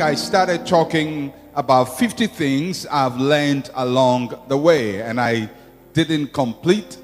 I started talking about 50 things I've learned along the way, and I couldn't complete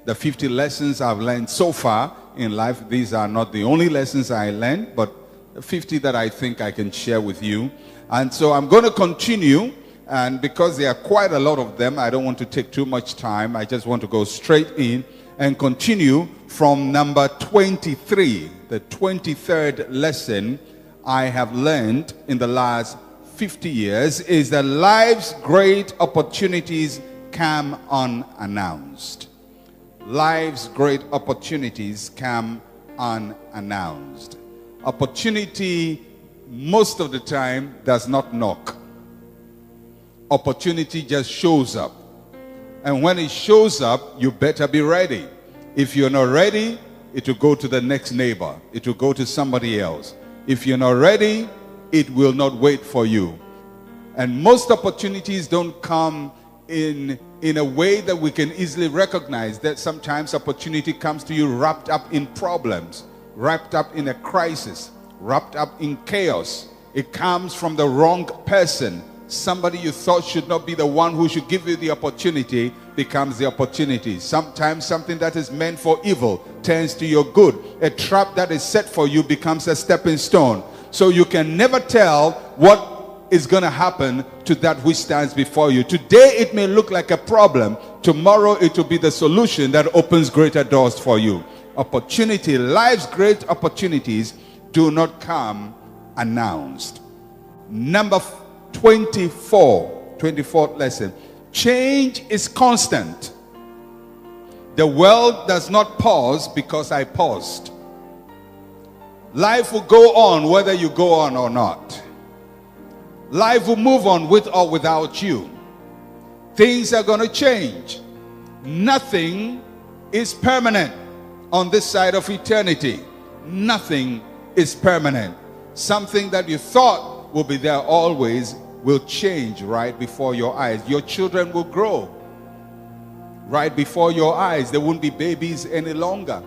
the 50 lessons I've learned so far in life. These are not the only lessons I learned, but 50 that I think I can share with you. And so I'm going to continue, and because there are quite a lot of them, I don't want to take too much time. I just want to go straight in and continue from number 23, the 23rd lesson I have learned in the last 50 years is that life's great opportunities come unannounced. Life's great opportunities come unannounced. Opportunity, most of the time, does not knock. Opportunity just shows up. And when it shows up, you better be ready. If you're not ready, it will go to the next neighbor. It will go to somebody else. If you're not ready, it will not wait for you. And most opportunities don't come in a way that we can easily recognize. That sometimes opportunity comes to you wrapped up in problems, wrapped up in a crisis, wrapped up in chaos. It comes from the wrong person. Somebody you thought should not be the one who should give you the opportunity becomes the opportunity. Sometimes something that is meant for evil turns to your good. A trap that is set for you becomes a stepping stone. So you can never tell what is going to happen to that which stands before you. Today it may look like a problem. Tomorrow it will be the solution that opens greater doors for you. Opportunity, life's great opportunities do not come announced. Number 24th lesson. Change is constant. The world does not pause because I paused. Life will go on whether you go on or not. Life will move on with or without you. Things are going to change. Nothing is permanent on this side of eternity. Nothing is permanent. Something that you thought will be there always will change right before your eyes. Your children will grow right before your eyes. They won't be babies any longer.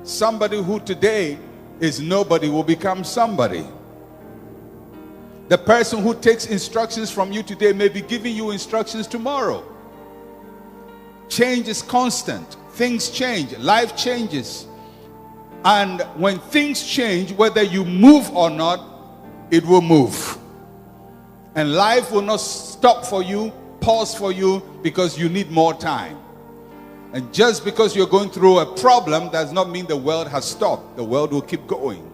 Somebody who today is nobody will become somebody. The person who takes instructions from you today may be giving you instructions tomorrow. Change is constant. Things change. Life changes. And when things change, whether you move or not, it will move. And life will not stop for you, pause for you, because you need more time. And just because you're going through a problem does not mean the world has stopped. The world will keep going.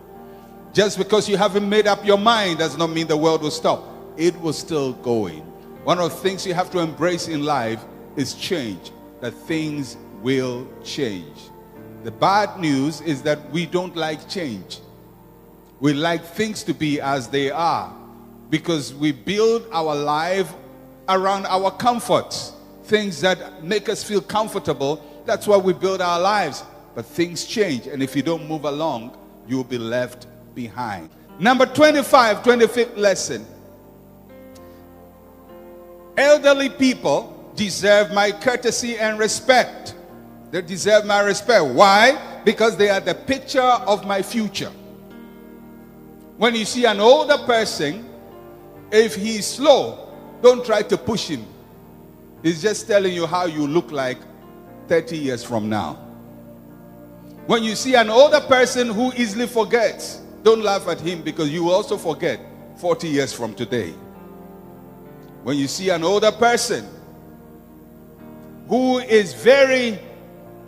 Just because you haven't made up your mind does not mean the world will stop. It will still going. One of the things you have to embrace in life is change. That things will change. The bad news is that we don't like change. We like things to be as they are, because we build our life around our comforts. Things that make us feel comfortable, that's why we build our lives. But things change, and if you don't move along, you will be left behind. Number 25th lesson. Elderly people deserve my courtesy and respect. They deserve my respect. Why? Because they are the picture of my future. When you see an older person, if he's slow, don't try to push him. He's just telling you how you look like 30 years from now. When you see an older person who easily forgets, don't laugh at him, because you will also forget 40 years from today. When you see an older person who is very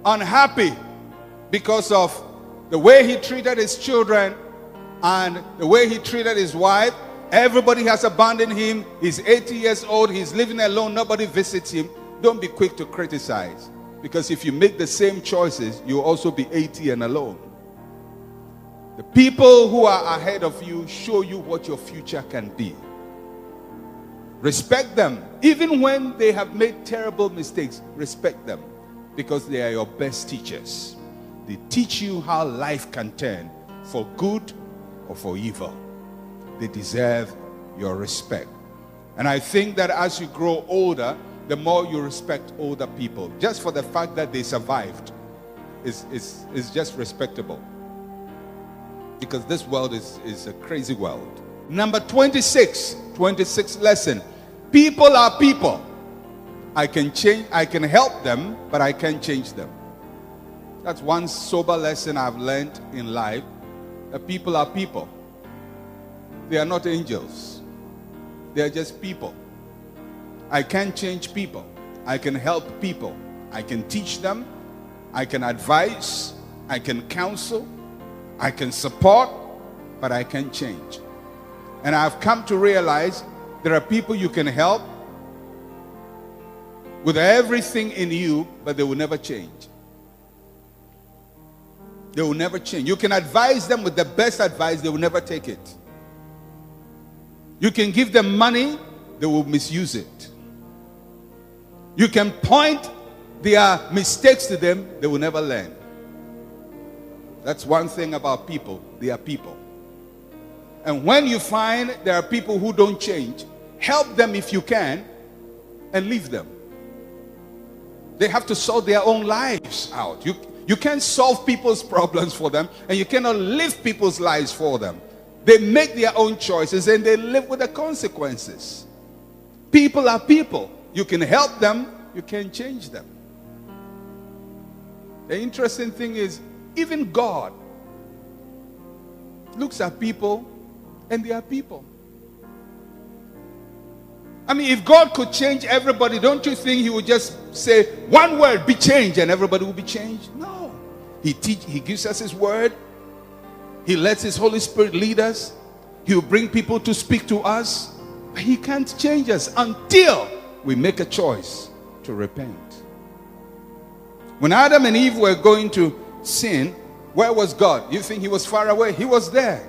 unhappy because of the way he treated his children and the way he treated his wife, everybody has abandoned him. He's 80 years old. He's living alone. Nobody visits him. Don't be quick to criticize, because if you make the same choices, you'll also be 80 and alone. The people who are ahead of you show you what your future can be. Respect them. Even when they have made terrible mistakes, respect them, because they are your best teachers. They teach you how life can turn for good or for evil. They deserve your respect. And I think that as you grow older, the more you respect older people, just for the fact that they survived, is just respectable. Because this world is a crazy world. Number 26 lesson. People are people. I can help them, but I can't change them. That's one sober lesson I've learned in life. That people are people. They are not angels. They are just people. I can't change people. I can help people. I can teach them. I can advise. I can counsel. I can support, but I can't change. And I've come to realize there are people you can help with everything in you, but they will never change. They will never change. You can advise them with the best advice, they will never take it. You can give them money, they will misuse it. You can point their mistakes to them, they will never learn. That's one thing about people. They are people. And when you find there are people who don't change, help them if you can and leave them. They have to sort their own lives out. You can't solve people's problems for them, and you cannot live people's lives for them. They make their own choices and they live with the consequences. People are people. You can help them, you can't change them. The interesting thing is, even God looks at people and they are people. I mean, if God could change everybody, don't you think he would just say one word, be changed, and everybody will be changed? No. He gives us his word. He lets his Holy Spirit lead us. He will bring people to speak to us. But he can't change us until we make a choice to repent. When Adam and Eve were going to sin, where was God? You think he was far away? He was there.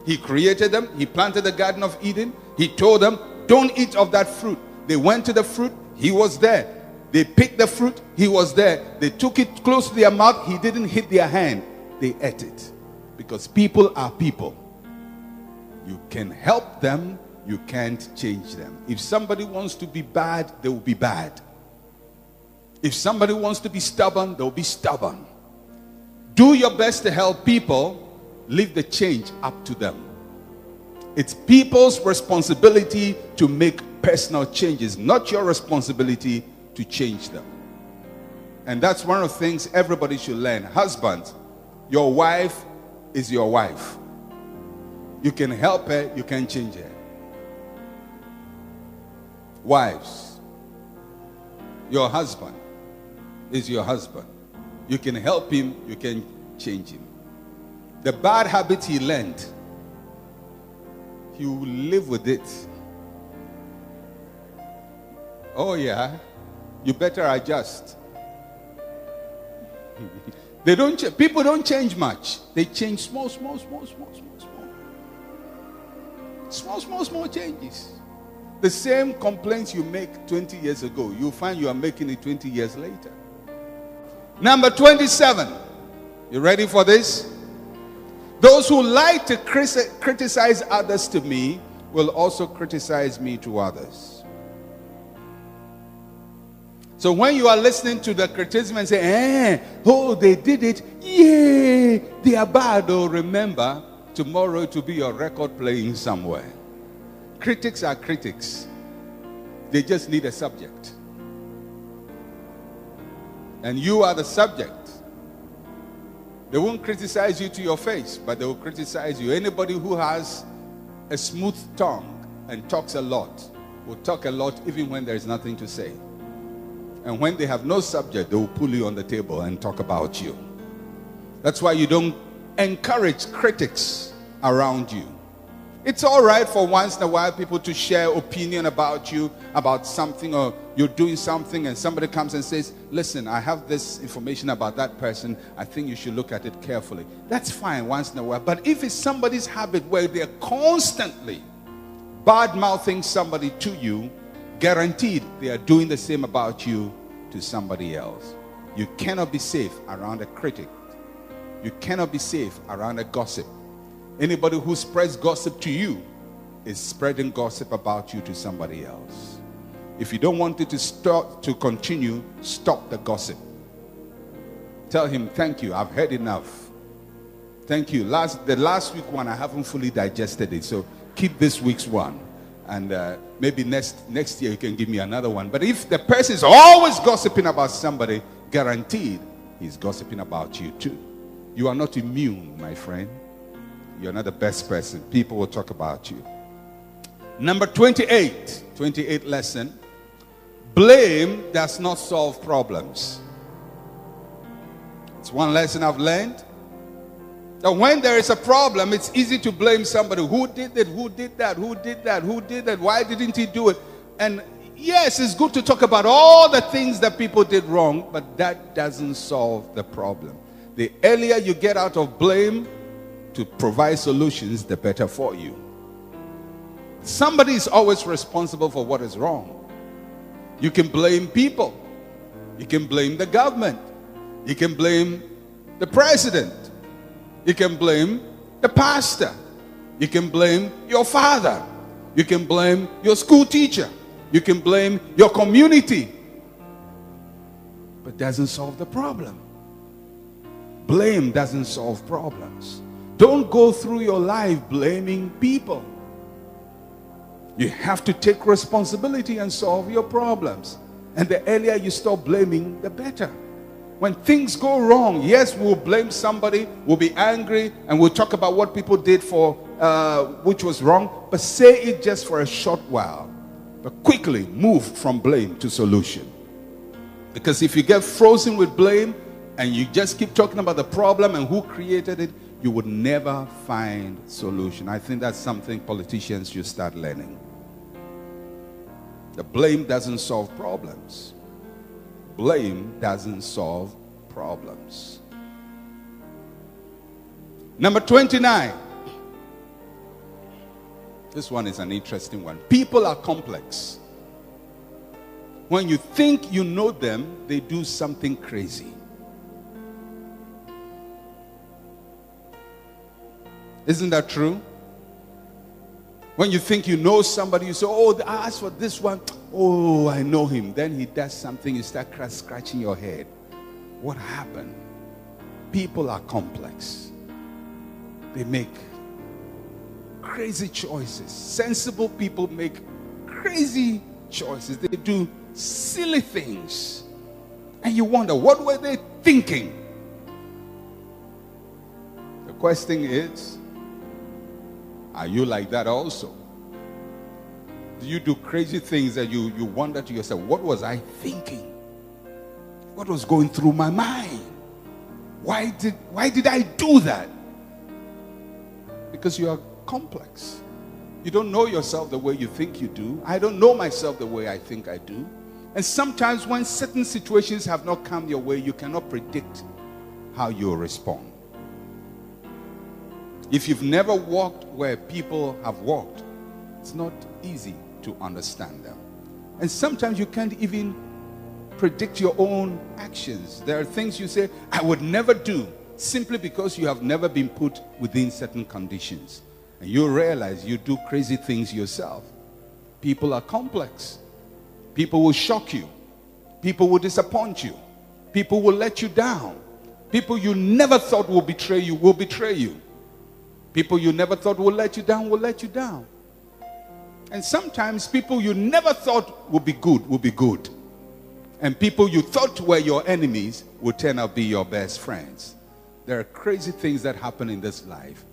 He created them. He planted the Garden of Eden. He told them, don't eat of that fruit. They went to the fruit. He was there. They picked the fruit. He was there. They took it close to their mouth. He didn't hit their hand. They ate it. Because people are people. You can help them. You can't change them. If somebody wants to be bad, they will be bad. If somebody wants to be stubborn, they'll be stubborn. Do your best to help people. Leave the change up to them. It's people's responsibility to make personal changes, not your responsibility to change them. And that's one of the things everybody should learn. Husbands, your wife is your wife. You can help her, you can change her. Wives, your husband is your husband. You can help him, you can change him. The bad habit he learned, he will live with it. Oh yeah, you better adjust. People don't change much. They change small changes. The same complaints you make 20 years ago, you'll find you are making it 20 years later. Number 27. You ready for this? Those who like to criticize others to me will also criticize me to others. So when you are listening to the criticism and say, oh, they did it, yeah, they are bad, oh, remember, tomorrow to be your record playing somewhere. Critics are critics. They just need a subject. And you are the subject. They won't criticize you to your face, but they will criticize you. Anybody who has a smooth tongue and talks a lot will talk a lot even when there is nothing to say. And when they have no subject, they will pull you on the table and talk about you. That's why you don't encourage critics around you. It's all right for once in a while people to share opinion about you, about something, or you're doing something and somebody comes and says, listen, I have this information about that person. I think you should look at it carefully. That's fine once in a while. But if it's somebody's habit where they're constantly bad-mouthing somebody to you, guaranteed they are doing the same about you to somebody else. You cannot be safe around a critic. You cannot be safe around a gossip. Anybody who spreads gossip to you is spreading gossip about you to somebody else. If you don't want it to continue, stop the gossip. Tell him, thank you, I've heard enough. Thank you. The last week one, I haven't fully digested it. So keep this week's one. And maybe next year you can give me another one. But if the person is always gossiping about somebody, guaranteed he's gossiping about you too. You are not immune, my friend. You're not the best person. People will talk about you. Number 28 lesson. Blame does not solve problems. It's one lesson I've learned. That when there is a problem, it's easy to blame somebody. Who did it? Who did that? Who did that? Who did that? Why didn't he do it? And yes, it's good to talk about all the things that people did wrong, but that doesn't solve the problem. The earlier you get out of blame to provide solutions, the better for you. Somebody is always responsible for what is wrong. You can blame people. You can blame the government. You can blame the president. You can blame the pastor. You can blame your father. You can blame your school teacher. You can blame your community. But it doesn't solve the problem. Blame doesn't solve problems. Don't go through your life blaming people. You have to take responsibility and solve your problems. And the earlier you stop blaming, the better. When things go wrong, yes, we'll blame somebody, we'll be angry, and we'll talk about what people did for which was wrong, but say it just for a short while. But quickly move from blame to solution. Because if you get frozen with blame and you just keep talking about the problem and who created it, you would never find solution. I think that's something politicians should start learning. The blame doesn't solve problems. Blame doesn't solve problems. Number 29. This one is an interesting one. People are complex. When you think you know them, they do something crazy. Isn't that true? When you think you know somebody, you say, oh, as for this one, oh, I know him. Then he does something, you start scratching your head. What happened? People are complex. They make crazy choices. Sensible people make crazy choices. They do silly things. And you wonder, what were they thinking? The question is, are you like that also? Do you do crazy things that you wonder to yourself, what was I thinking? What was going through my mind? Why did I do that? Because you are complex. You don't know yourself the way you think you do. I don't know myself the way I think I do. And sometimes when certain situations have not come your way, you cannot predict how you'll respond. If you've never walked where people have walked, it's not easy to understand them. And sometimes you can't even predict your own actions. There are things you say, I would never do, simply because you have never been put within certain conditions. And you realize you do crazy things yourself. People are complex. People will shock you. People will disappoint you. People will let you down. People you never thought will betray you will betray you. People you never thought will let you down will let you down. And sometimes people you never thought would be good. And people you thought were your enemies will turn out to be your best friends. There are crazy things that happen in this life.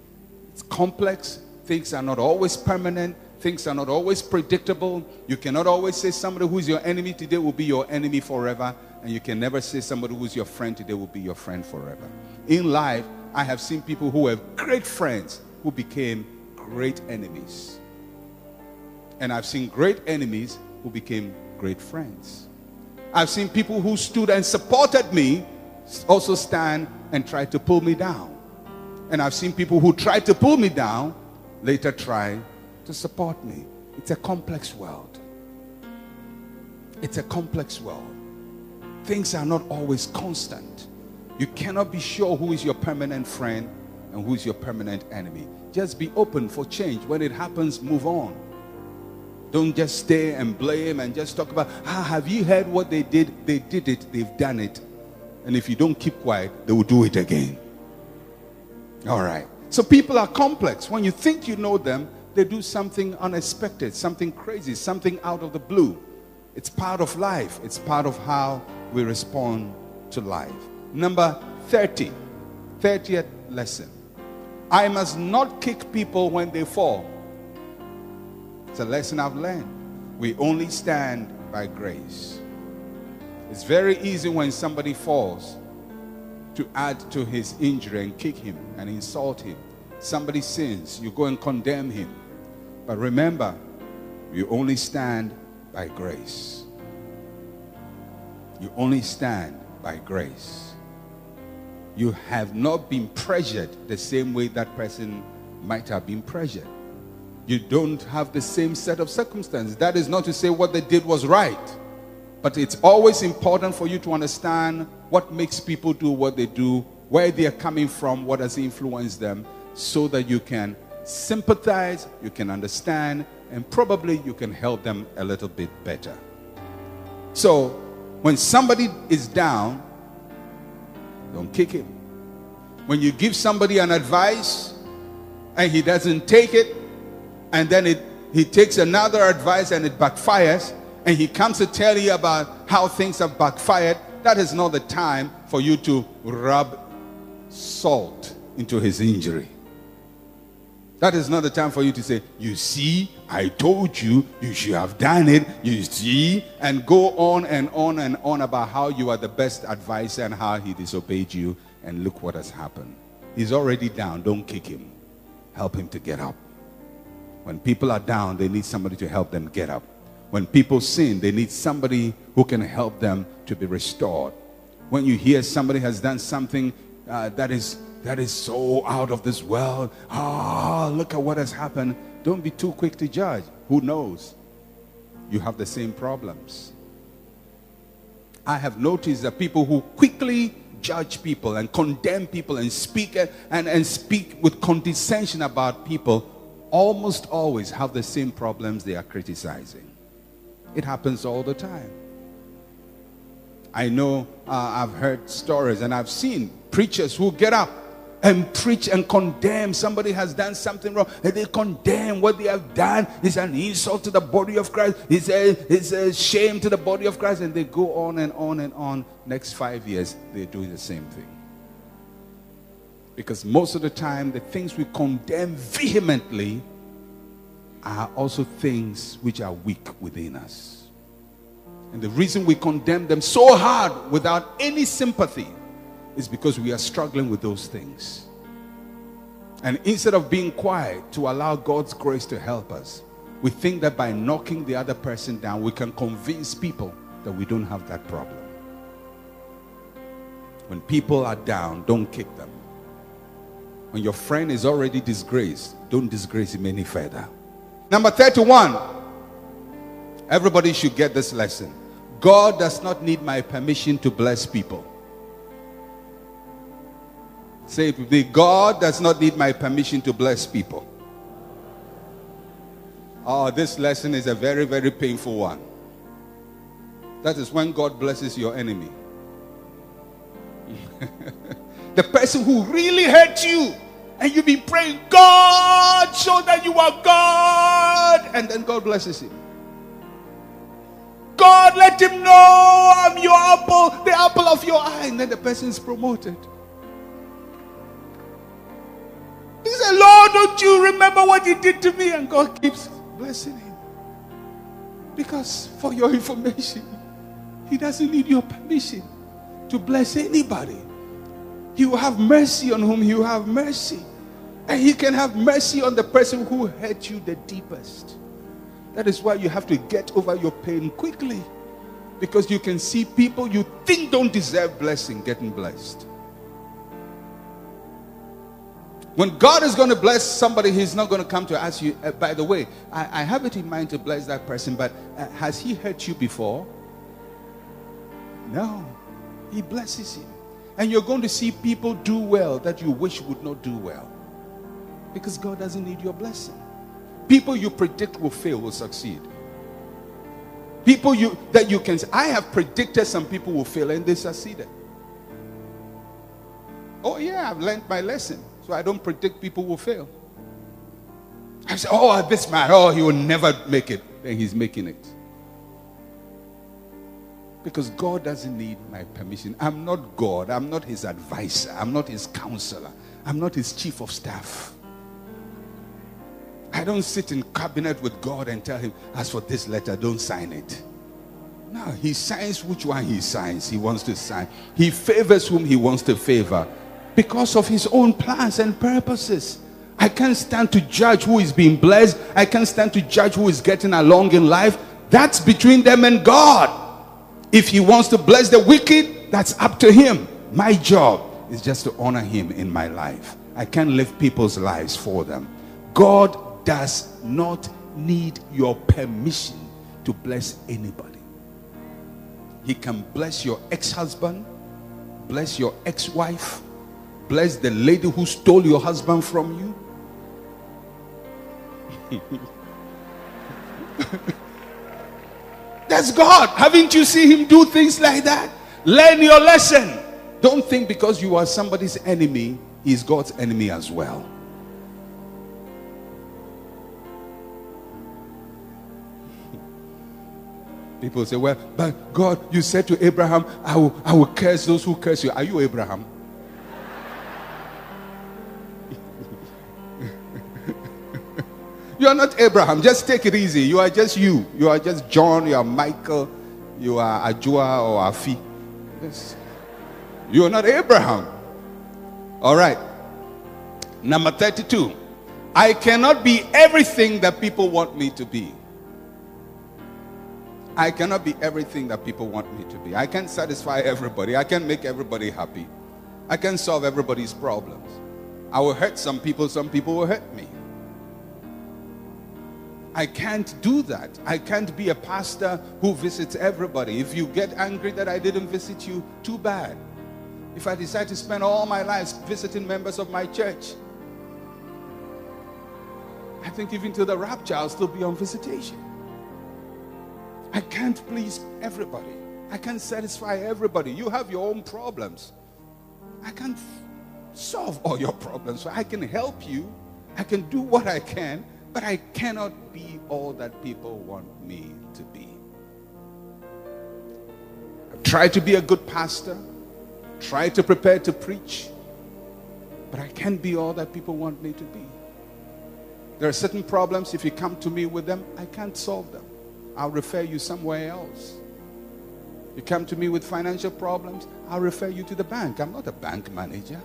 It's complex. Things are not always permanent. Things are not always predictable. You cannot always say somebody who's your enemy today will be your enemy forever. And you can never say somebody who's your friend today will be your friend forever. In life, I have seen people who were great friends who became great enemies. And I've seen great enemies who became great friends. I've seen people who stood and supported me also stand and try to pull me down. And I've seen people who tried to pull me down later try to support me. It's a complex world. It's a complex world. Things are not always constant. You cannot be sure who is your permanent friend and who is your permanent enemy. Just be open for change. When it happens, move on. Don't just stay and blame and just talk about, have you heard what they did? They did it. They've done it. And if you don't keep quiet, they will do it again. All right. So people are complex. When you think you know them, they do something unexpected, something crazy, something out of the blue. It's part of life. It's part of how we respond to life. Number 30. 30th lesson. I must not kick people when they fall. It's a lesson I've learned. We only stand by grace. It's very easy when somebody falls to add to his injury and kick him and insult him. Somebody sins, you go and condemn him. But remember, you only stand by grace. You only stand by grace. You have not been pressured the same way that person might have been pressured. You don't have the same set of circumstances. That is not to say what they did was right. But it's always important for you to understand what makes people do what they do, where they are coming from, what has influenced them, so that you can sympathize, you can understand, and probably you can help them a little bit better. So, when somebody is down, don't kick him. When you give somebody an advice and he doesn't take it, and then he takes another advice and it backfires, and he comes to tell you about how things have backfired, that is not the time for you to rub salt into his injury. That is not the time for you to say, you see, I told you, you should have done it, you see, and go on and on and on about how you are the best advisor and how he disobeyed you, and look what has happened. He's already down. Don't kick him. Help him to get up. When people are down, they need somebody to help them get up. When people sin, they need somebody who can help them to be restored. When you hear somebody has done something that is so out of this world, look at what has happened, don't be too quick to judge. Who knows? You have the same problems. I have noticed that people who quickly judge people and condemn people and speak with condescension about people almost always have the same problems they are criticizing. It happens all the time. I know I've heard stories and I've seen preachers who get up and preach and condemn. Somebody has done something wrong and they condemn what they have done. It's an insult to the body of Christ. It's a shame to the body of Christ. And they go on and on and on. Next 5 years, they're doing the same thing. Because most of the time, the things we condemn vehemently are also things which are weak within us. And the reason we condemn them so hard without any sympathy is because we are struggling with those things. And instead of being quiet to allow God's grace to help us, we think that by knocking the other person down, we can convince people that we don't have that problem. When people are down, don't kick them. When your friend is already disgraced, don't disgrace him any further. Number 31. Everybody should get this lesson. God does not need my permission to bless people. Say it with me. God does not need my permission to bless people. Oh, this lesson is a very, very painful one. That is when God blesses your enemy. The person who really hurt you, and you've been praying, God, show that you are God, and then God blesses him. God, let him know I'm your apple, the apple of your eye, and then the person is promoted. He said, Lord, don't you remember what he did to me? And God keeps blessing him. Because for your information, he doesn't need your permission to bless anybody. He will have mercy on whom he will have mercy. And he can have mercy on the person who hurt you the deepest. That is why you have to get over your pain quickly. Because you can see people you think don't deserve blessing getting blessed. When God is going to bless somebody, he's not going to come to ask you, by the way, I have it in mind to bless that person, but has he hurt you before? No. He blesses him. And you're going to see people do well that you wish would not do well. Because God doesn't need your blessing. People you predict will fail will succeed. People that you can say, I have predicted some people will fail and they succeeded. Oh yeah, I've learned my lesson. So I don't predict people will fail. I say, oh, this man, oh, he will never make it. Then he's making it. Because God doesn't need my permission. I'm not God. I'm not his advisor. I'm not his counselor. I'm not his chief of staff. I don't sit in cabinet with God and tell him, as for this letter, don't sign it. No, he signs which one he signs. He wants to sign. He favors whom he wants to favor because of his own plans and purposes. I can't stand to judge who is being blessed. I can't stand to judge who is getting along in life. That's between them and God. If he wants to bless the wicked, that's up to him. My job is just to honor him in my life. I can't live people's lives for them. God does not need your permission to bless anybody. He can bless your ex-husband, bless your ex-wife, bless the lady who stole your husband from you. That's God. Haven't you seen him do things like that? Learn your lesson. Don't think because you are somebody's enemy, he's God's enemy as well. People say, well, but God, you said to Abraham, I will curse those who curse you. Are you Abraham? You are not Abraham. Just take it easy. You are just you. You are just John. You are Michael. You are Ajua or Afi. Yes. You are not Abraham. All right. Number 32. I cannot be everything that people want me to be. I cannot be everything that people want me to be. I can't satisfy everybody. I can't make everybody happy. I can't solve everybody's problems. I will hurt some people will hurt me. I can't do that. I can't be a pastor who visits everybody. If you get angry that I didn't visit you, too bad. If I decide to spend all my life visiting members of my church, I think even to the rapture I'll still be on visitation. I can't please everybody. I can't satisfy everybody. You have your own problems. I can't solve all your problems. So I can help you. I can do what I can. But I cannot be all that people want me to be. I try to be a good pastor. Try to prepare to preach. But I can't be all that people want me to be. There are certain problems, if you come to me with them, I can't solve them. I'll refer you somewhere else. You come to me with financial problems, I'll refer you to the bank. I'm not a bank manager.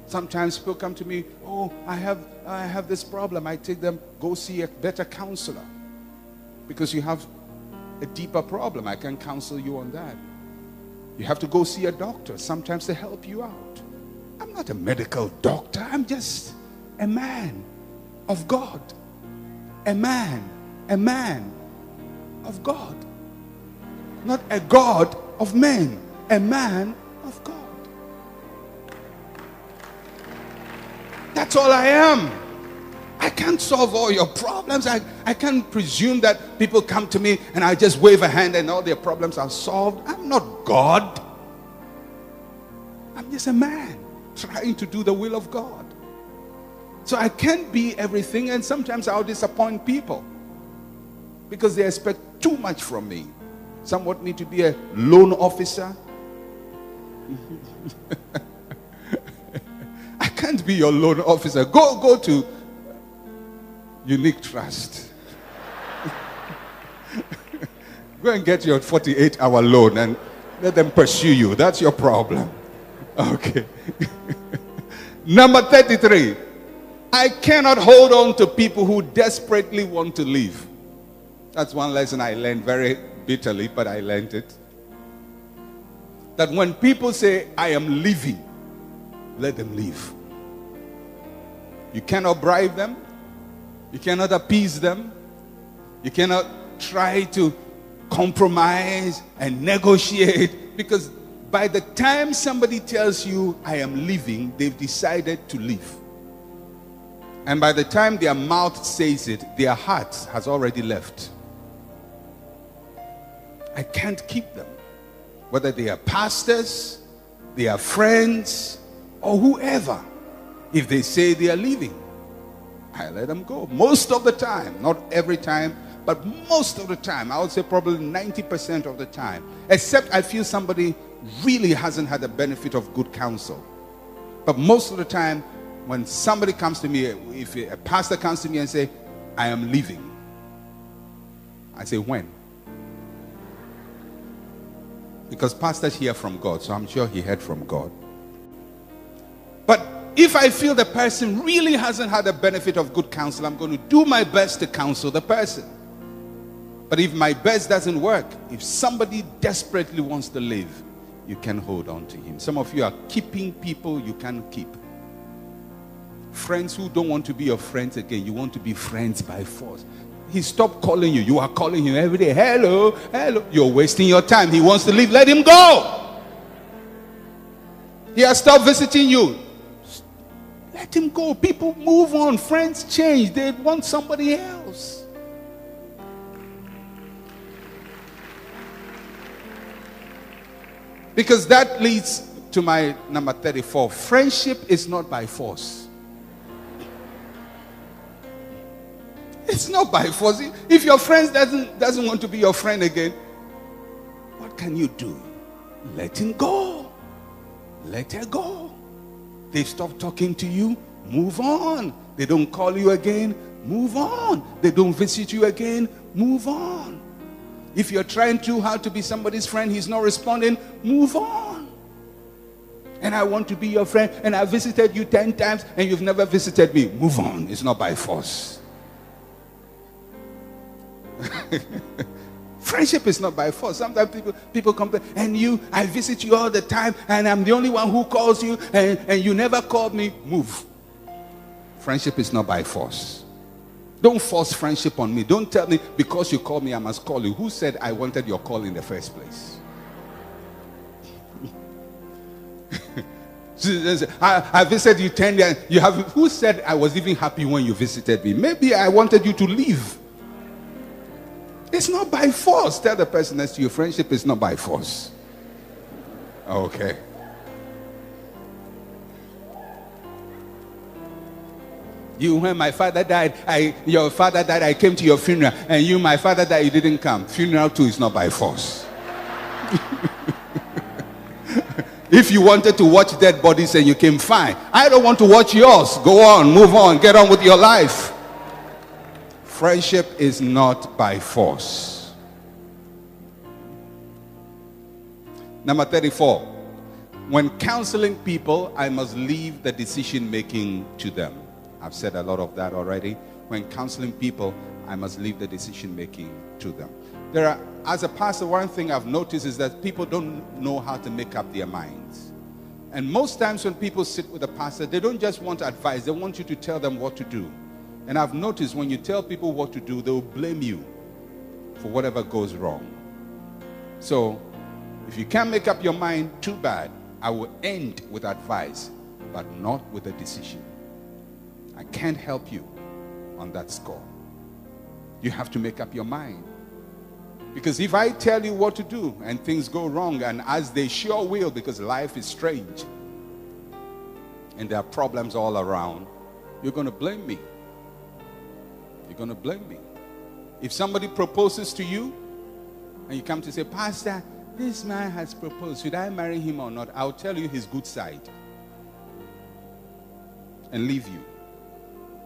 Sometimes people come to me, oh, I have this problem. I take them, go see a better counselor. Because you have a deeper problem. I can counsel you on that. You have to go see a doctor sometimes to help you out. I'm not a medical doctor. I'm just a man of God. A man of God. Not a God of men. A man of God. That's all I am. I can't solve all your problems. I can't presume that people come to me and I just wave a hand and all their problems are solved. I'm not God. I'm just a man trying to do the will of God. So I can't be everything, and sometimes I'll disappoint people because they expect too much from me. Some want me to be a loan officer. I can't be your loan officer. Go to Unique Trust. Go and get your 48-hour loan and let them pursue you. That's your problem. Okay. Number 33. I cannot hold on to people who desperately want to leave. That's one lesson I learned very bitterly, but I learned it. That when people say, I am leaving, let them leave. You cannot bribe them. You cannot appease them. You cannot try to compromise and negotiate, because by the time somebody tells you, I am leaving, they've decided to leave. And by the time their mouth says it, their heart has already left. I can't keep them. Whether they are pastors, their friends, or whoever, if they say they are leaving, I let them go. Most of the time, not every time, but most of the time, I would say probably 90% of the time, except I feel somebody really hasn't had the benefit of good counsel. But most of the time, when somebody comes to me, if a pastor comes to me and say, I am leaving, I say, when? Because pastors hear from God, so I'm sure he heard from God. But if I feel the person really hasn't had the benefit of good counsel, I'm going to do my best to counsel the person. But if my best doesn't work, if somebody desperately wants to leave, you can hold on to him. Some of you are keeping people you can't keep. Friends who don't want to be your friends again, you want to be friends by force. He stopped calling you. You are calling him every day. Hello, hello. You're wasting your time. He wants to leave. Let him go. He has stopped visiting you. Let him go. People move on. Friends change. They want somebody else. Because that leads to my number 34. Friendship is not by force. It's not by force. If your friend doesn't want to be your friend again, what can you do? Let him go. Let her go. They've stopped talking to you. Move on. They don't call you again. Move on. They don't visit you again. Move on. If you're trying too hard to be somebody's friend, he's not responding, move on. And I want to be your friend, and I visited you 10 times, and you've never visited me. Move on. It's not by force. Friendship is not by force. Sometimes people complain, and I visit you all the time, and I'm the only one who calls you, and you never called me. Move. Friendship is not by force. Don't force friendship on me. Don't tell me because you call me, I must call you. Who said I wanted your call in the first place? I visited you 10 years. Who said I was even happy when you visited me? Maybe I wanted you to leave. It's not by force. Tell the person next to you, friendship is not by force. Okay. When my father died, your father died, I came to your funeral. And my father died, you didn't come. Funeral too is not by force. If you wanted to watch dead bodies and you came, fine. I don't want to watch yours. Go on, move on, get on with your life. Friendship is not by force. Number 34. When counseling people, I must leave the decision making to them. I've said a lot of that already. When counseling people, I must leave the decision making to them. As a pastor, one thing I've noticed is that people don't know how to make up their minds. And most times when people sit with a pastor, they don't just want advice. They want you to tell them what to do. And I've noticed when you tell people what to do, they will blame you for whatever goes wrong. So, if you can't make up your mind, too bad. I will end with advice, but not with a decision. I can't help you on that score. You have to make up your mind. Because if I tell you what to do and things go wrong, and as they sure will, because life is strange and there are problems all around, you're going to blame me. You're going to blame me. If somebody proposes to you and you come to say, Pastor, this man has proposed. Should I marry him or not? I'll tell you his good side and leave you.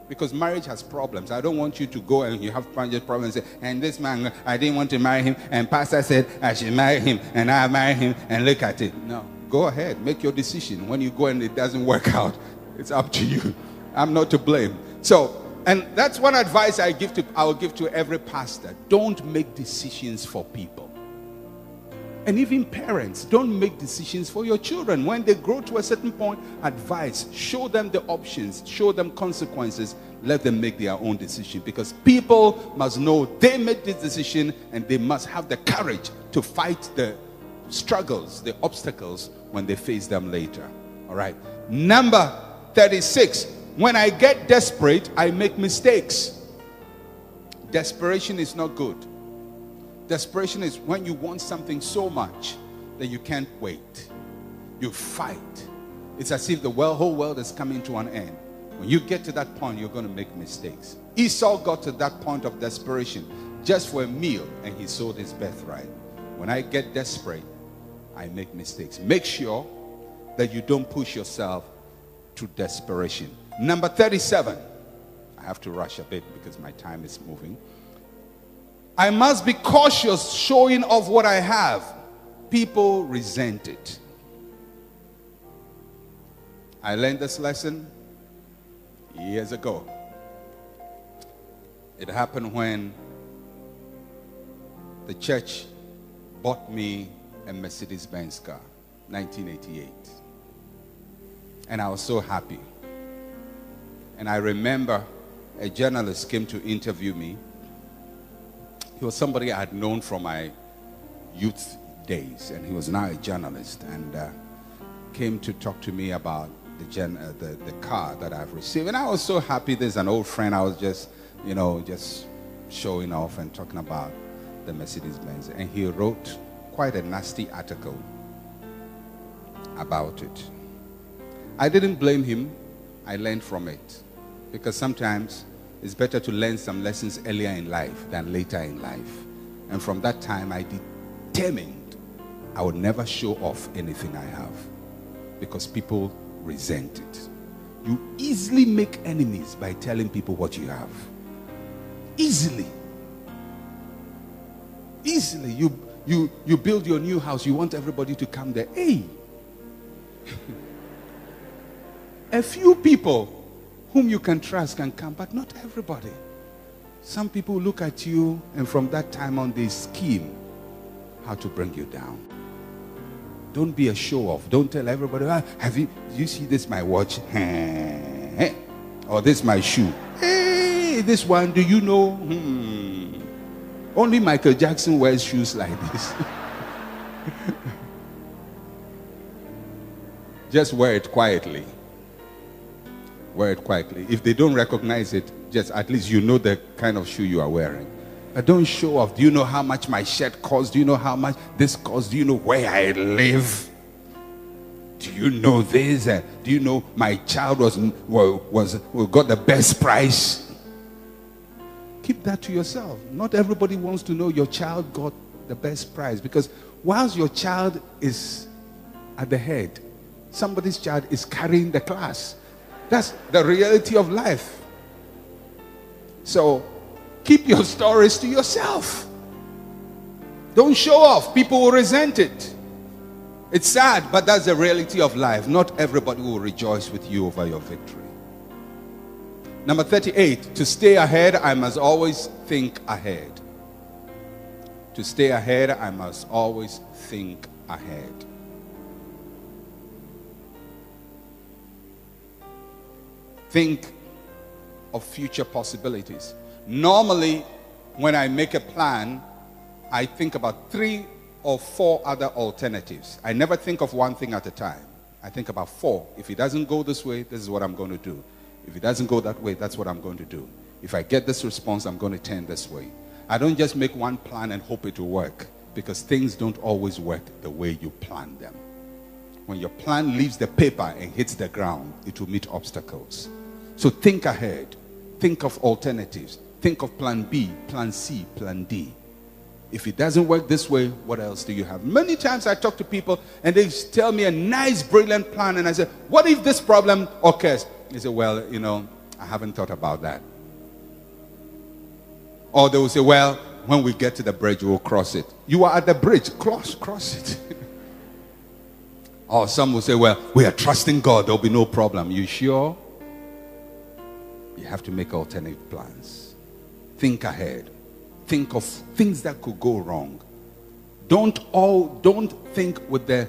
Because marriage has problems. I don't want you to go and you have problems. And this man, I didn't want to marry him. And pastor said I should marry him. And I marry him. And look at it. No. Go ahead. Make your decision. When you go and it doesn't work out, it's up to you. I'm not to blame. So, and that's one advice I will give to every pastor. Don't make decisions for people. And even parents, don't make decisions for your children. When they grow to a certain point, advise. Show them the options. Show them consequences. Let them make their own decision. Because people must know they made this decision and they must have the courage to fight the struggles, the obstacles when they face them later. All right. Number 36. When I get desperate, I make mistakes. Desperation is not good. Desperation is when you want something so much that you can't wait. You fight. It's as if the whole world is coming to an end. When you get to that point, you're going to make mistakes. Esau got to that point of desperation just for a meal, and he sold his birthright. When I get desperate, I make mistakes. Make sure that you don't push yourself to desperation. Number 37. I have to rush a bit because my time is moving. I must be cautious showing off what I have. People resent it. I learned this lesson years ago. It happened when the church bought me a Mercedes-Benz car, 1988. And I was so happy. And I remember a journalist came to interview me. He was somebody I had known from my youth days, and he was now a journalist, and came to talk to me about the car that I've received. And I was so happy. There's an old friend. I was just showing off and talking about the Mercedes-Benz. And he wrote quite a nasty article about it. I didn't blame him. I learned from it. Because sometimes it's better to learn some lessons earlier in life than later in life. And from that time, I determined I would never show off anything I have. Because people resent it. You easily make enemies by telling people what you have. Easily. Easily. You build your new house. You want everybody to come there. Hey. A few people whom you can trust can come, but not everybody. Some people look at you, and from that time on, they scheme how to bring you down. Don't be a show-off. Don't tell everybody, do you see this, my watch? Or this, my shoe? Hey, this one, do you know? Only Michael Jackson wears shoes like this. Just wear it quietly. Wear it quietly. If they don't recognize it, just at least you know the kind of shoe you are wearing. But don't show off. Do you know how much my shirt costs? Do you know how much this costs? Do you know where I live? Do you know this? Do you know my child got the best price? Keep that to yourself. Not everybody wants to know your child got the best price, because whilst your child is at the head, somebody's child is carrying the class. That's the reality of life. So keep your stories to yourself. Don't show off. People will resent it. It's sad, but that's the reality of life. Not everybody will rejoice with you over your victory. Number 38, to stay ahead, I must always think ahead. To stay ahead, I must always think ahead. Think of future possibilities. Normally, when I make a plan, I think about 3 or 4 other alternatives. I never think of one thing at a time. I think about 4. If it doesn't go this way, this is what I'm going to do. If it doesn't go that way, that's what I'm going to do. If I get this response, I'm going to turn this way. I don't just make one plan and hope it will work, because things don't always work the way you plan them. When your plan leaves the paper and hits the ground, it will meet obstacles. So think ahead. Think of alternatives. Think of plan B, plan C, plan D. If it doesn't work this way, what else do you have? Many times I talk to people and they tell me a nice, brilliant plan, and I say, what if this problem occurs? They say, well, I haven't thought about that. Or they will say, well, when we get to the bridge, we'll cross it. You are at the bridge, cross it. Or some will say, well, we are trusting God, there'll be no problem. You sure? You have to make alternate plans. Think ahead. Think of things that could go wrong. Don't think with the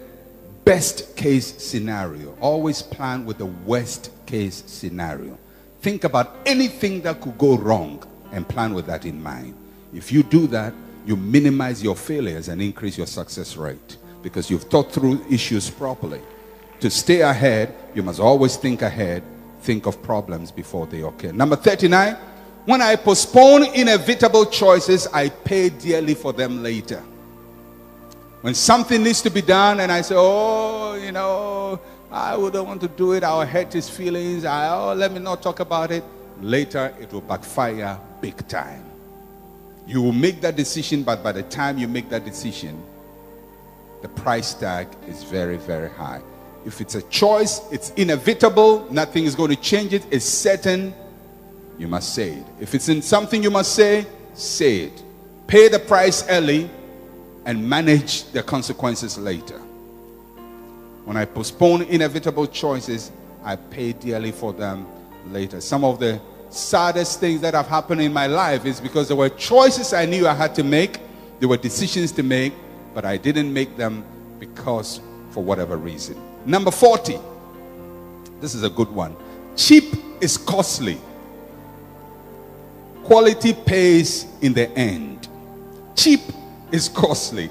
best case scenario. Always plan with the worst case scenario. Think about anything that could go wrong and plan with that in mind. If you do that, you minimize your failures and increase your success rate, because you've thought through issues properly. To stay ahead, you must always think ahead. Think of problems before they occur. Number 39, when I postpone inevitable choices, I pay dearly for them later. When something needs to be done and I say, oh, you know, I wouldn't want to do it, I'll hurt his feelings, let me not talk about it. Later, it will backfire big time. You will make that decision, but by the time you make that decision, the price tag is very, very high. If it's a choice, it's inevitable, nothing is going to change it, it's certain, you must say it. If it's in something you must say it. Pay the price early and manage the consequences later. When I postpone inevitable choices, I pay dearly for them later. Some of the saddest things that have happened in my life is because there were choices I knew I had to make. There were decisions to make, but I didn't make them because for whatever reason. Number 40. This is a good one. Cheap is costly. Quality pays in the end. Cheap is costly.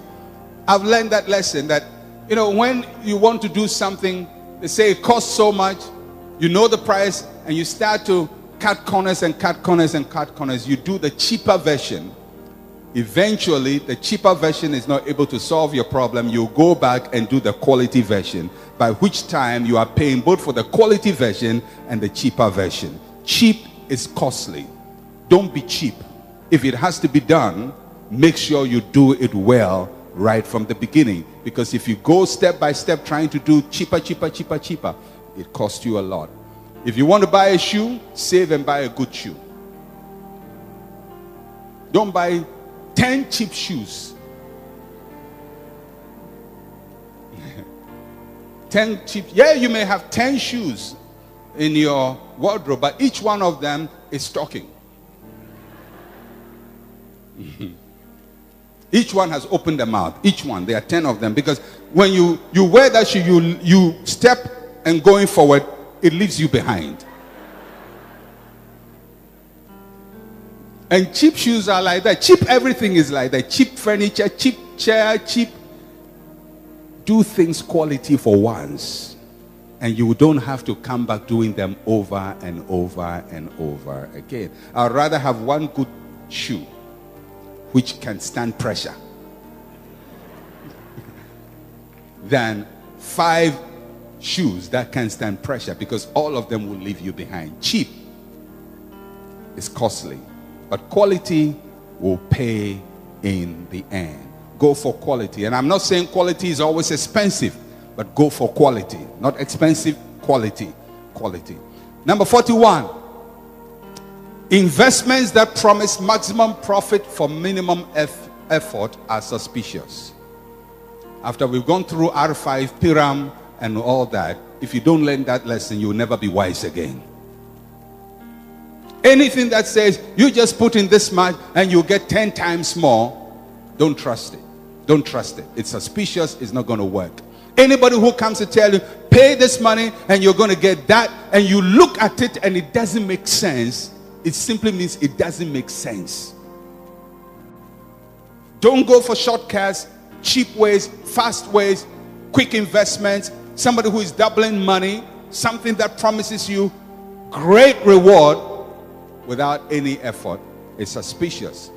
I've learned that lesson that, you know, when you want to do something, they say it costs so much, you know the price, and you start to cut corners and cut corners and cut corners. You do the cheaper version. Eventually, the cheaper version is not able to solve your problem. You go back and do the quality version, by which time you are paying both for the quality version and the cheaper version. Cheap is costly. Don't be cheap. If it has to be done, make sure you do it well right from the beginning. Because if you go step by step trying to do cheaper, it costs you a lot. If you want to buy a shoe, save and buy a good shoe. Don't buy 10 cheap shoes. 10 cheap. Yeah, you may have 10 shoes in your wardrobe, but each one of them is stocking. Each one has opened the mouth. Each one. There are 10 of them. Because when you wear that shoe, you step and going forward, it leaves you behind. And cheap shoes are like that. Cheap everything is like that. Cheap furniture, cheap chair, cheap. Do things quality for once. And you don't have to come back doing them over and over and over again. I'd rather have one good shoe which can stand pressure than 5 shoes that can stand pressure, because all of them will leave you behind. Cheap is costly, but quality will pay in the end. Go for quality. And I'm not saying quality is always expensive, but go for quality. Not expensive, quality. Quality. Number 41. Investments that promise maximum profit for minimum effort are suspicious. After we've gone through R5, Piram, and all that, if you don't learn that lesson, you'll never be wise again. Anything that says you just put in this much and you'll get 10 times more, don't trust it. Don't trust it. It's suspicious. It's not going to work. Anybody who comes to tell you, pay this money and you're going to get that, and you look at it and it doesn't make sense, it simply means it doesn't make sense. Don't go for shortcuts, cheap ways, fast ways, quick investments. Somebody who is doubling money, something that promises you great reward without any effort, is suspicious.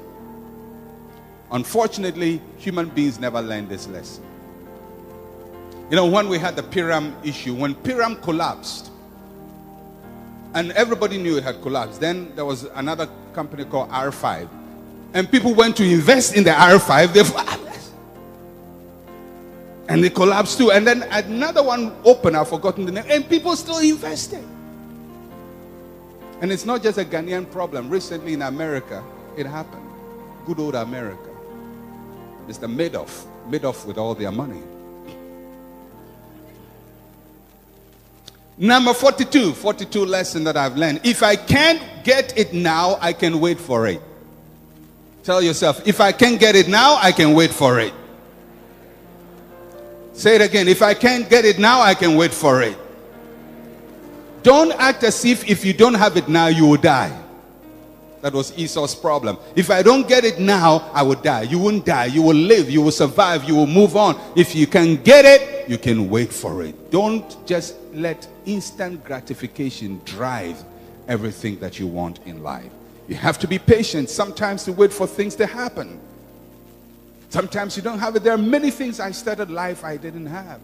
Unfortunately, human beings never learn this lesson. You know, when we had the Piram issue, when Piram collapsed, and everybody knew it had collapsed, then there was another company called R5. And people went to invest in the R5. And they collapsed too. And then another one opened, I've forgotten the name, and people still invested. And it's not just a Ghanaian problem. Recently in America, it happened. Good old America. Mr. Madoff with all their money. Number 42 lesson that I've learned. If I can't get it now, I can wait for it. Tell yourself, if I can't get it now, I can wait for it. Say it again. If I can't get it now, I can wait for it. Don't act as if you don't have it now, you will die. That was Esau's problem. If I don't get it now, I will die. You won't die. You will live. You will survive. You will move on. If you can get it, you can wait for it. Don't just let instant gratification drive everything that you want in life. You have to be patient sometimes to wait for things to happen. Sometimes you don't have it. There are many things I started life I didn't have.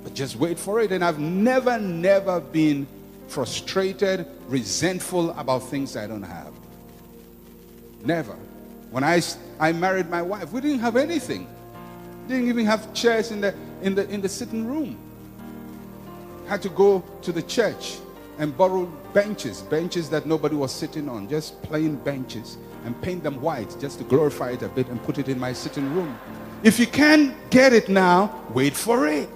But just wait for it. And I've never been frustrated, resentful about things I don't have. Never. When I married my wife, we didn't have anything. Didn't even have chairs in the sitting room. Had to go to the church and borrow benches that nobody was sitting on, just plain benches, and paint them white just to glorify it a bit and put it in my sitting room. If you can't get it now, wait for it.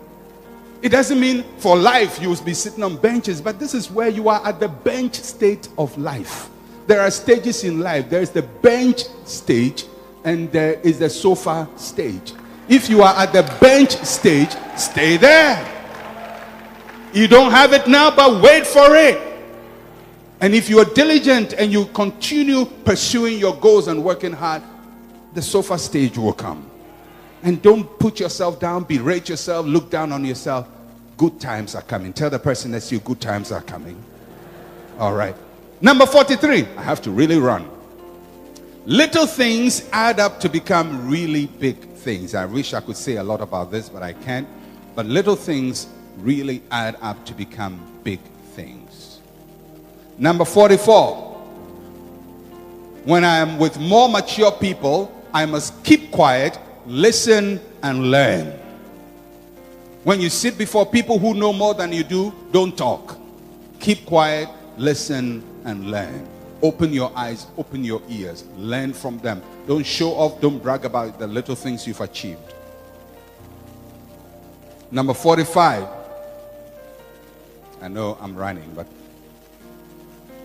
It doesn't mean for life you will be sitting on benches, but this is where you are at the bench state of life. There are stages in life. There is the bench stage and there is the sofa stage. If you are at the bench stage, stay there. You don't have it now, but wait for it. And if you are diligent and you continue pursuing your goals and working hard, the sofa stage will come. And don't put yourself down, berate yourself, look down on yourself. Good times are coming. Tell the person next to you, good times are coming. All right. Number 43. I have to really run. Little things add up to become really big things. I wish I could say a lot about this, but I can't. But little things really add up to become big things. Number 44. When I am with more mature people, I must keep quiet, listen, and learn. When you sit before people who know more than you do, don't talk. Keep quiet, listen, and learn. Open your eyes, open your ears, learn from them. Don't show off, don't brag about the little things you've achieved. Number 45. I know I'm running, but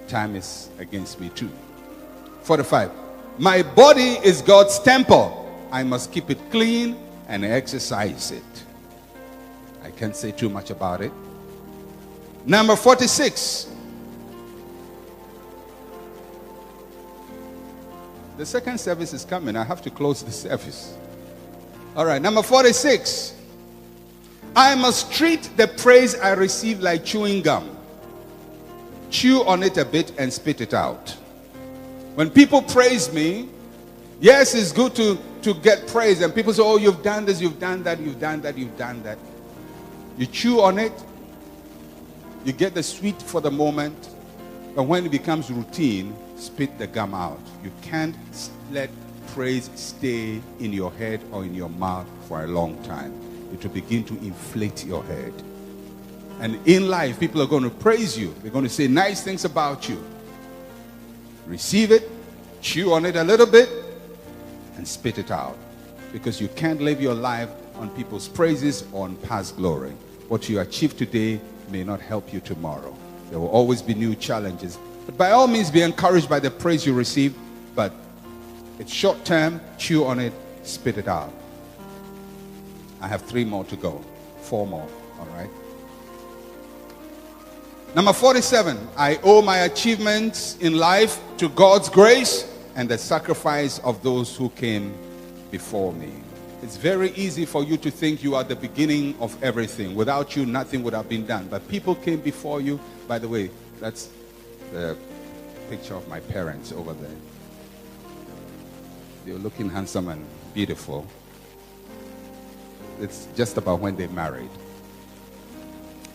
time is against me too. 45. My body is God's temple. I must keep it clean and exercise it. I can't say too much about it. Number 46. The second service is coming. I have to close the service. All right. Number 46. I must treat the praise I receive like chewing gum. Chew on it a bit and spit it out. When people praise me, yes, it's good to get praise. And people say, oh, you've done this, you've done that, you've done that, you've done that. You chew on it. You get the sweet for the moment. But when it becomes routine, spit the gum out. You can't let praise stay in your head or in your mouth for a long time. It will begin to inflate your head. And in life, people are going to praise you. They're going to say nice things about you. Receive it, chew on it a little bit, and spit it out. Because you can't live your life on people's praises or on past glory. What you achieve today may not help you tomorrow. There will always be new challenges. But by all means, be encouraged by the praise you receive. But it's short term, chew on it, spit it out. I have 3 more to go. 4 more, all right? Number 47. I owe my achievements in life to God's grace and the sacrifice of those who came before me. It's very easy for you to think you are the beginning of everything. Without you, nothing would have been done. But people came before you. By the way, that's the picture of my parents over there. They're looking handsome and beautiful. It's just about when they married.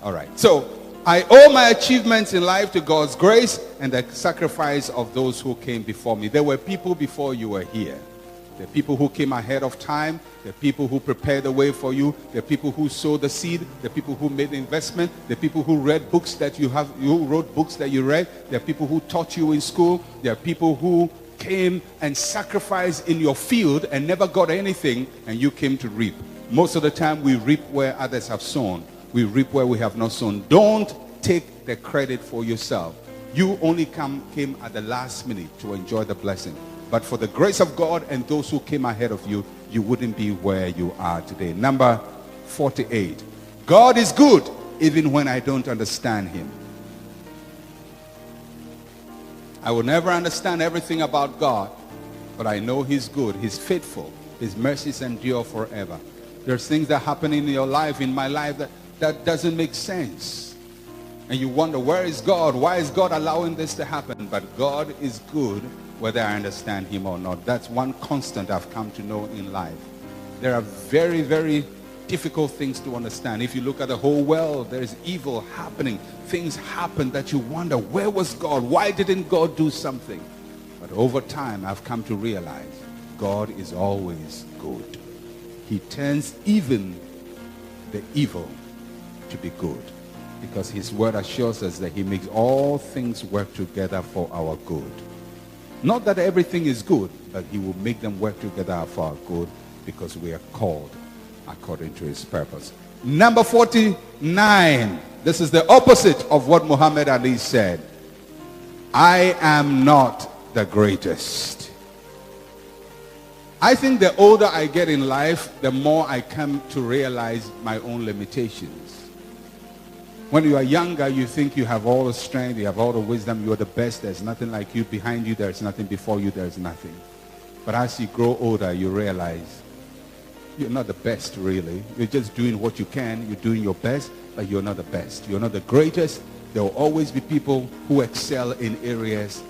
All right. So, I owe my achievements in life to God's grace and the sacrifice of those who came before me. There were people before you were here. There are people who came ahead of time. There are people who prepared the way for you. There are people who sowed the seed. There are people who made the investment. There are people who read books that you wrote books that you read. There are people who taught you in school. There are people who came and sacrificed in your field and never got anything, and you came to reap. Most of the time we reap where others have sown. We reap where we have not sown. Don't take the credit for yourself. You only came at the last minute to enjoy the blessing. But for the grace of God and those who came ahead of you, you wouldn't be where you are today. Number 48. God is good even when I don't understand him. I will never understand everything about God, but I know he's good, he's faithful, his mercies endure forever. There's things that happen in your life, in my life, that doesn't make sense. And you wonder, where is God? Why is God allowing this to happen? But God is good whether I understand him or not. That's one constant I've come to know in life. There are very, very difficult things to understand. If you look at the whole world, there is evil happening. Things happen that you wonder, where was God? Why didn't God do something? But over time, I've come to realize God is always good. He turns even the evil to be good, because his word assures us that he makes all things work together for our good. Not that everything is good, but he will make them work together for our good, because we are called according to his purpose. Number 49. This is the opposite of what Muhammad Ali said. I am not the greatest. I think the older I get in life, the more I come to realize my own limitations. When you are younger, you think you have all the strength, you have all the wisdom, you are the best, there's nothing like you. Behind you, there's nothing. Before you, there's nothing. But as you grow older, you realize you're not the best, really. You're just doing what you can. You're doing your best, but you're not the best. You're not the greatest. There will always be people who excel in areas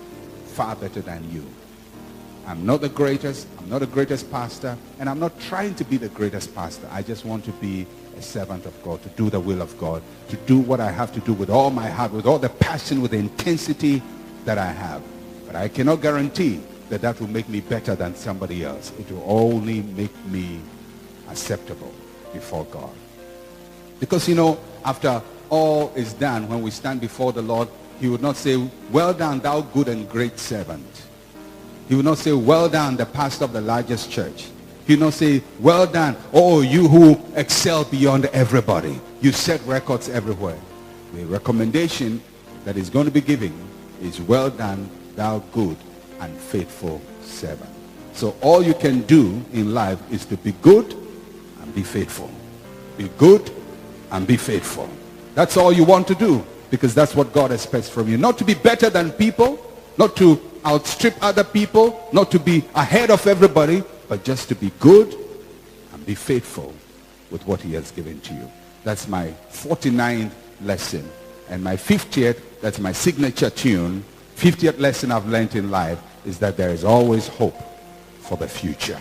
far better than you. I'm not the greatest. I'm not the greatest pastor. And I'm not trying to be the greatest pastor. I just want to be a servant of God, to do the will of God, to do what I have to do with all my heart, with all the passion, with the intensity that I have. But I cannot guarantee that that will make me better than somebody else. It will only make me acceptable before God. Because, you know, after all is done, when we stand before the Lord, he would not say, well done, thou good and great servant. He would not say, well done, the pastor of the largest church. He would not say, well done, oh, you who excel beyond everybody. You set records everywhere. The recommendation that is going to be given is, well done, thou good and faithful servant. So all you can do in life is to be good and be faithful. Be good and be faithful. That's all you want to do, because that's what God expects from you. Not to be better than people, not to outstrip other people, not to be ahead of everybody, but just to be good and be faithful with what he has given to you. That's my 49th lesson. And my 50th, that's my signature tune, 50th lesson I've learned in life, is that there is always hope for the future.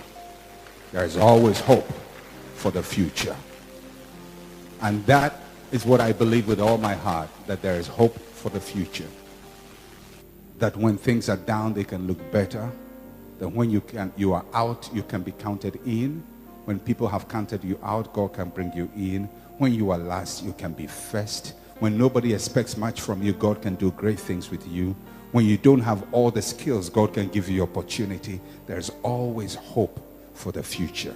There is always hope for the future. And that is what I believe with all my heart, that there is hope for the future. That when things are down, they can look better. That when you are out, you can be counted in. When people have counted you out, God can bring you in. When you are last, you can be first. When nobody expects much from you, God can do great things with you. When you don't have all the skills, God can give you opportunity. There's always hope for the future.